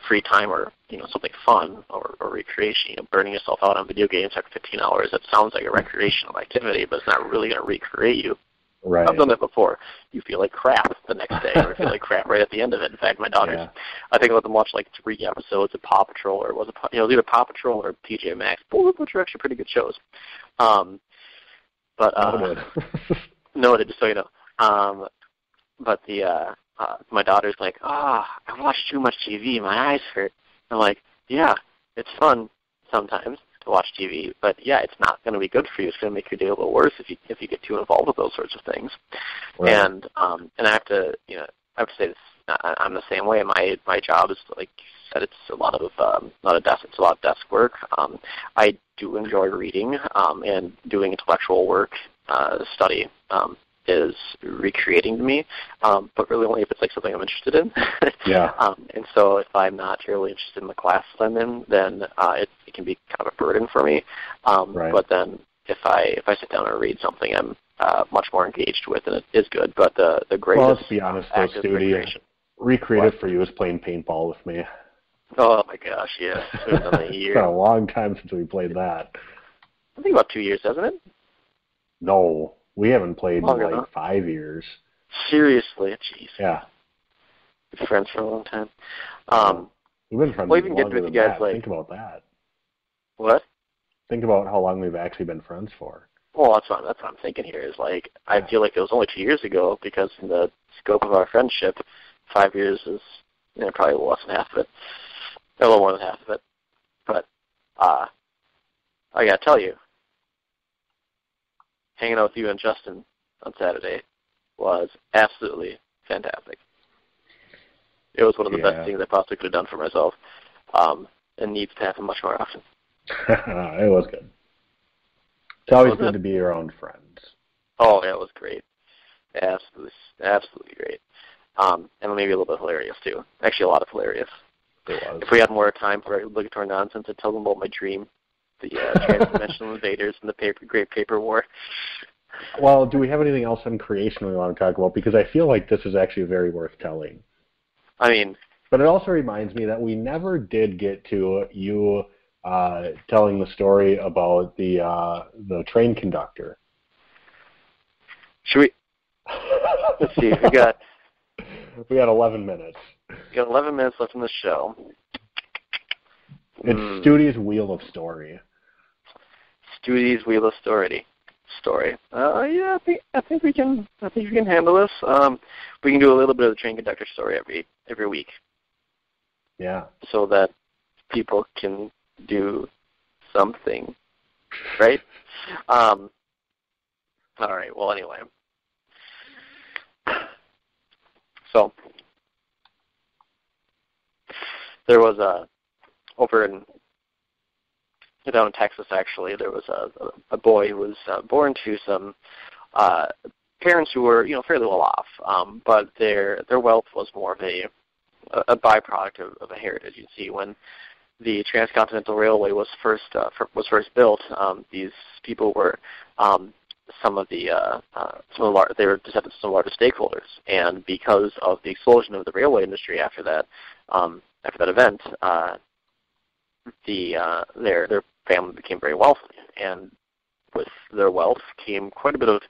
Speaker 2: free time or, something fun or recreation. Burning yourself out on video games after 15 hours, that sounds like a recreational activity, but it's not really going to recreate you.
Speaker 3: Right.
Speaker 2: I've done that before. You feel like crap the next day, or you feel like crap right at the end of it. In fact, my daughters, I think I let them watch like 3 episodes of Paw Patrol, or it was either Paw Patrol or TJ Maxx, both of which are actually pretty good shows. Noted, just so you know. But my daughter's like, I watch too much TV, my eyes hurt. I'm like, yeah, it's fun sometimes to watch TV, but it's not going to be good for you. It's going to make your day a little worse if you get too involved with those sorts of things. Right. And I have to say this. I'm the same way. My job is, like you said, it's a lot of desk work. I do enjoy reading and doing intellectual work, study. Is recreating to me, but really only if it's like something I'm interested in. And so if I'm not terribly interested in the class I'm in, then it can be kind of a burden for me. But then if I sit down and read something, I'm much more engaged with, and it is good. But the greatest,
Speaker 3: let's be honest, though, Studi, recreative for you is playing paintball with me.
Speaker 2: Oh my gosh, yes, it's been a year.
Speaker 3: It's been a long time since we played that.
Speaker 2: I think about 2 years, hasn't it?
Speaker 3: No. We haven't played
Speaker 2: longer,
Speaker 3: in like 5 years.
Speaker 2: Seriously? Jeez.
Speaker 3: Yeah.
Speaker 2: Been friends for a long time.
Speaker 3: We've been friends
Speaker 2: longer
Speaker 3: than that. Think about that.
Speaker 2: What?
Speaker 3: Think about how long we've actually been friends for.
Speaker 2: Well, that's what I'm thinking here is like, I feel like it was only 2 years ago because in the scope of our friendship, 5 years is probably less than half of it. A little more than half of it. But I got to tell you, hanging out with you and Justin on Saturday was absolutely fantastic. It was one of the best things I possibly could have done for myself, and needs to happen much more often.
Speaker 3: It was good. It's always good to be your own friends.
Speaker 2: Oh, yeah, it was great. Absolutely great. And maybe a little bit hilarious, too. Actually, a lot of hilarious.
Speaker 3: It was.
Speaker 2: If we had more time for obligatory nonsense, I'd tell them about my dream. The transdimensional invaders and the Great Paper War.
Speaker 3: Well, do we have anything else on creation we want to talk about? Because I feel like this is actually very worth telling.
Speaker 2: I mean...
Speaker 3: But it also reminds me that we never did get to you telling the story about the train conductor.
Speaker 2: Should we... Let's see, we got
Speaker 3: 11 minutes.
Speaker 2: got 11 minutes left in the show.
Speaker 3: It's Studie's Wheel of Story.
Speaker 2: Studie's Wheel of Story. Yeah, I think we can handle this. We can do a little bit of the train conductor story every week.
Speaker 3: Yeah.
Speaker 2: So that people can do something, right? All right. Well, anyway. So there was over down in Texas, actually, there was a boy who was born to some parents who were, fairly well off, but their wealth was more of a byproduct of a heritage. You see, when the Transcontinental Railway was first built, these people were some of the largest stakeholders, and because of the explosion of the railway industry after that event, their family became very wealthy, and with their wealth came quite a bit of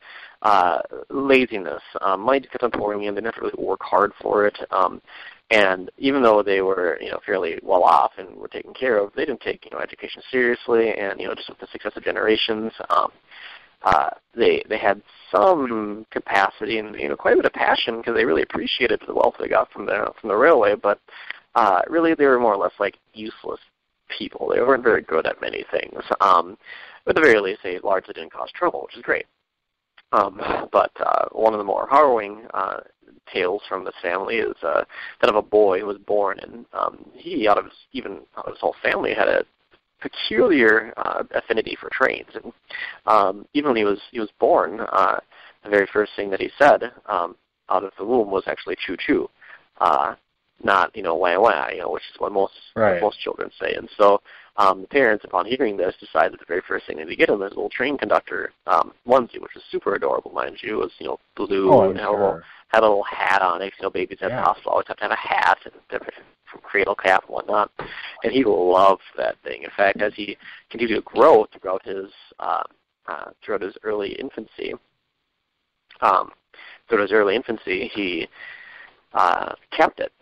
Speaker 2: laziness. Money kept on pouring in. They never really worked hard for it, and even though they were fairly well off and were taken care of, they didn't take education seriously, and just with the successive generations. They had some capacity and quite a bit of passion because they really appreciated the wealth they got from the railway, but really they were more or less like useless people. They weren't very good at many things. At the very least, they largely didn't cause trouble, which is great. But one of the more harrowing tales from this family is that of a boy who was born, and he, out of his whole family, had a peculiar affinity for trains. And even when he was born, the very first thing that he said out of the womb was actually choo choo, not wah wah, which is what most children say. And so the parents, upon hearing this, decided that the very first thing they would get him was a little train conductor onesie, which was super adorable, mind you. It was blue and had a little hat on it. Babies at the hospital always have to have a hat and from cradle cap and whatnot. And he loved that thing. In fact, as he continued to grow throughout his early infancy, he kept it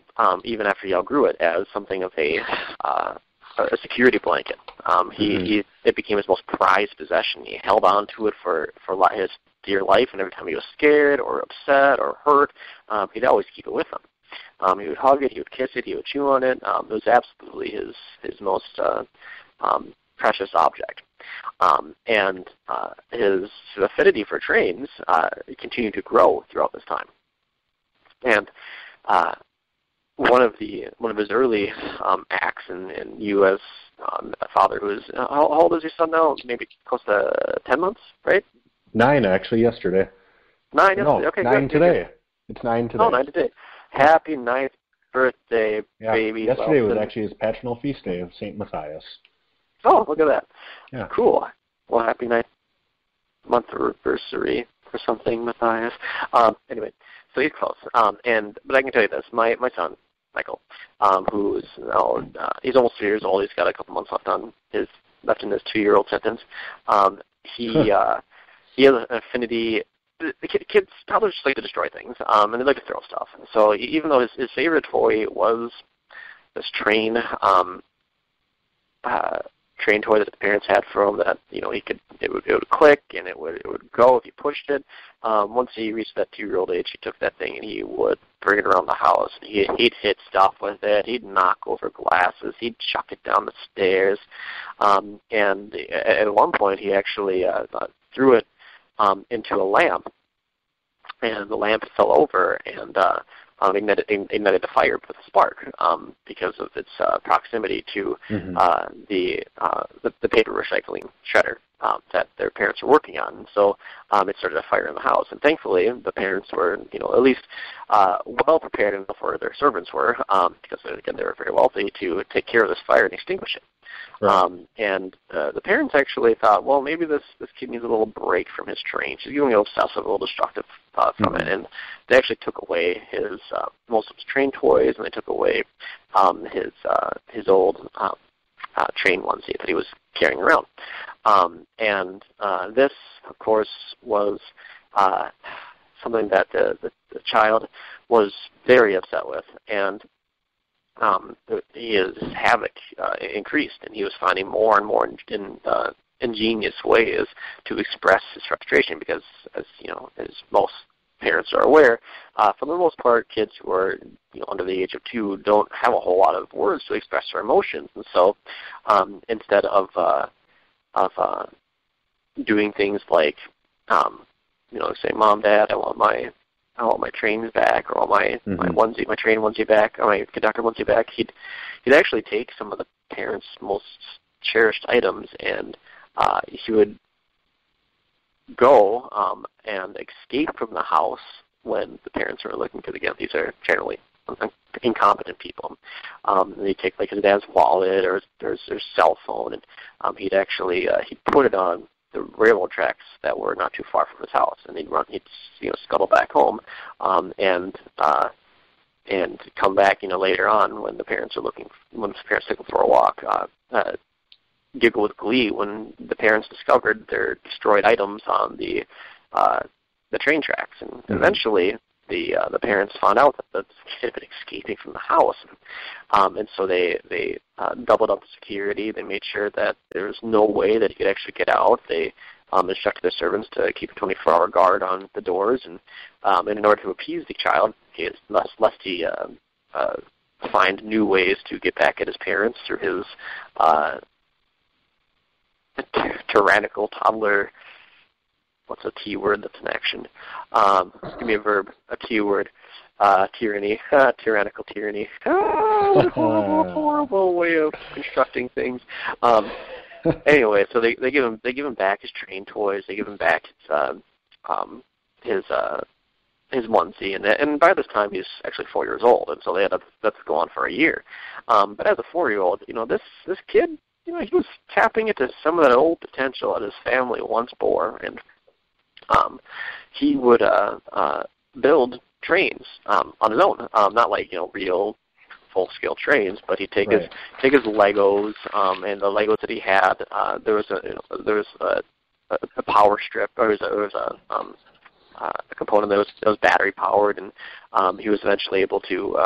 Speaker 2: even after he outgrew it as something of a security blanket. It became his most prized possession. He held on to it for his dear life, and every time he was scared or upset or hurt, he'd always keep it with him. He would hug it, he would kiss it, he would chew on it. It was absolutely his most precious object. And his affinity for trains continued to grow throughout this time. And one of his early acts, and you as a father who is, how old is your son now? Maybe close to 10 months, right?
Speaker 3: 9, actually, yesterday.
Speaker 2: 9 yesterday, okay,
Speaker 3: 9
Speaker 2: good.
Speaker 3: today.
Speaker 2: Good.
Speaker 3: It's 9 today.
Speaker 2: Oh, 9 today. Happy 9th birthday, baby.
Speaker 3: Yesterday was actually his patronal feast day of St. Matthias.
Speaker 2: Oh, look at that.
Speaker 3: Yeah.
Speaker 2: Cool. Well, happy 9th month anniversary or something, Matthias. Anyway, so he's close. But I can tell you this, my son, Michael, who's now, he's almost 3 years old. He's got a couple months left in his 2-year-old sentence. He has an affinity. The kids, toddlers just like to destroy things, and they like to throw stuff. So even though his favorite toy was this train toy that the parents had for him, that it would click and it would go if you pushed it. Once he reached that 2-year-old age, he took that thing and he would bring it around the house. He'd hit stuff with it. He'd knock over glasses. He'd chuck it down the stairs. And at one point, he actually threw it into a lamp, and the lamp fell over and ignited the fire with a spark because of its proximity to the paper recycling shredder that their parents were working on. And so it started a fire in the house. And thankfully, the parents were, at least well prepared enough, or their servants were, because again they were very wealthy, to take care of this fire and extinguish it. Right. And the parents actually thought, well, maybe this kid needs a little break from his train. She's getting a little obsessive, a little destructive from it. And they actually took away his most of his train toys, and they took away his old train onesie that he was carrying around. And this, of course, was something that the child was very upset with. And his havoc increased, and he was finding more and more ingenious ways to express his frustration. Because, as most parents are aware, for the most part, kids who are under the age of 2 don't have a whole lot of words to express their emotions, and so instead of doing things like say, "Mom, Dad, I want my trains back," or my train onesie back, or my conductor onesie back, he'd actually take some of the parents' most cherished items, and he would go and escape from the house when the parents are looking, because again, these are generally incompetent people. They'd take like his dad's wallet or his cell phone, and he'd put it on the railroad tracks that were not too far from his house, and he'd scuttle back home, and come back later on when the parents take him for a walk, giggle with glee when the parents discovered their destroyed items on the train tracks, and eventually the parents found out that the kid had been escaping from the house, and so they doubled up the security. They made sure that there was no way that he could actually get out. They instructed their servants to keep a 24-hour guard on the doors, and in order to appease the child, lest he find new ways to get back at his parents through his tyrannical toddler. What's a T word that's an action? Give me a verb. A T word. Tyranny. Tyrannical tyranny. Horrible way of constructing things. Anyway, so they give him back his train toys. They give him back his onesie, and by this time he's actually 4 years old, and so that's go on for a year. But as a 4-year-old, this kid, he was tapping into some of that old potential that his family once bore, and he would build trains on his own, not like real full-scale trains, but he'd take his Legos, and the Legos that he had, there was a power strip, or there was a component that was battery powered, and he was eventually able to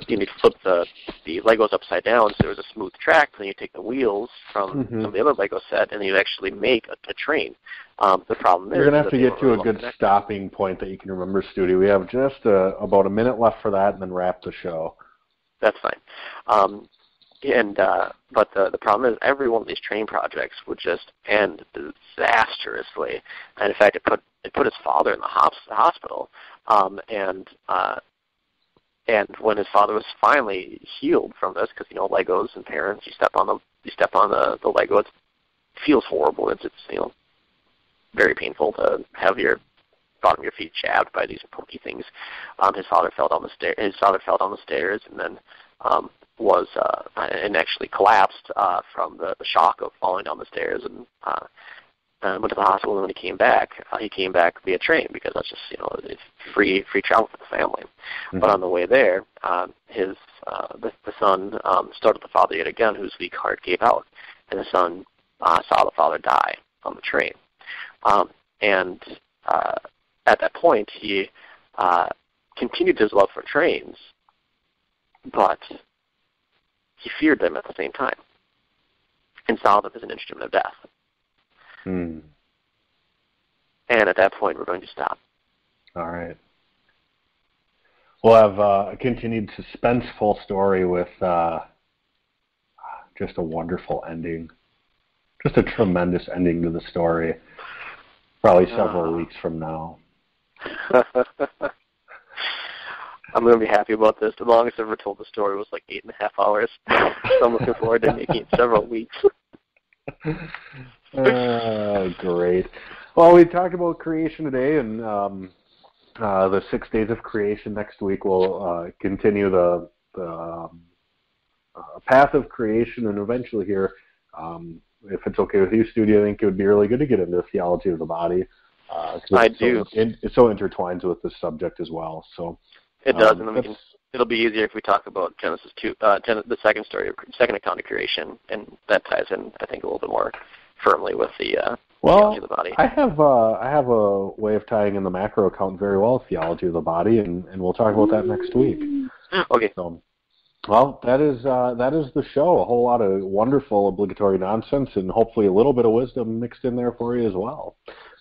Speaker 2: you'd flip the Legos upside down, so there was a smooth track, and then you take the wheels from some of the other Lego set, and you actually make a train. The problem is
Speaker 3: you're going to have to get to a good stopping point that you can remember, Studi. We have just about a minute left for that, and then wrap the show.
Speaker 2: That's fine. But the problem is every one of these train projects would just end disastrously, and in fact, it put his father in the hospital, and when his father was finally healed from this, because Legos and parents, you step on the Lego, it feels horrible. It's very painful to have your bottom of your feet jabbed by these pokey things. His father fell down the stairs, and then and actually collapsed from the shock of falling down the stairs, and went to the hospital. And when he came back via train, because that's just it's free travel for the family. Mm-hmm. But on the way there, the son startled the father yet again, whose weak heart gave out, and the son saw the father die on the train. And at that point, he continued his love for trains, but he feared them at the same time, and saw them as an instrument of death.
Speaker 3: Hmm.
Speaker 2: And at that point, we're going to stop.
Speaker 3: All right. We'll have a continued suspenseful story with just a wonderful ending. Just a tremendous ending to the story. Probably several weeks from now.
Speaker 2: I'm going to be happy about this. The longest I ever told the story was like 8.5 hours. So I'm looking forward to making it several weeks.
Speaker 3: Great. Well, we talked about creation today, and the 6 days of creation. Next week we'll continue the path of creation, and eventually here, if it's okay with you, Studi, I think it would be really good to get into the theology of the body.
Speaker 2: I do.
Speaker 3: It so intertwines with this subject as well. So
Speaker 2: it does, and then it'll be easier if we talk about Genesis 2, the second account of creation, and that ties in, I think, a little bit more firmly with the theology of the body.
Speaker 3: I have a way of tying in the macro account very well, theology of the body, and we'll talk about that next week.
Speaker 2: Okay.
Speaker 3: So, Well, that is the show. A whole lot of wonderful obligatory nonsense and hopefully a little bit of wisdom mixed in there for you as well.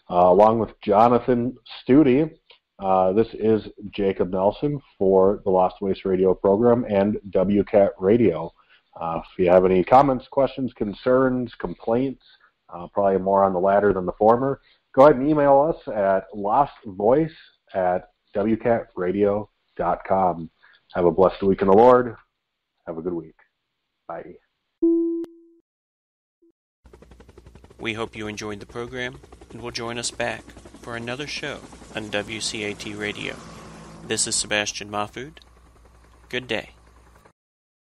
Speaker 3: Along with Jonathan Studi, this is Jacob Nelson for the Lost Waste Radio program and WCAT Radio. If you have any comments, questions, concerns, complaints, probably more on the latter than the former, go ahead and email us at lostvoice@wcatradio.com. Have a blessed week in the Lord. Have a good week. Bye.
Speaker 1: We hope you enjoyed the program and will join us back for another show on WCAT Radio. This is Sebastian Mahfood. Good day.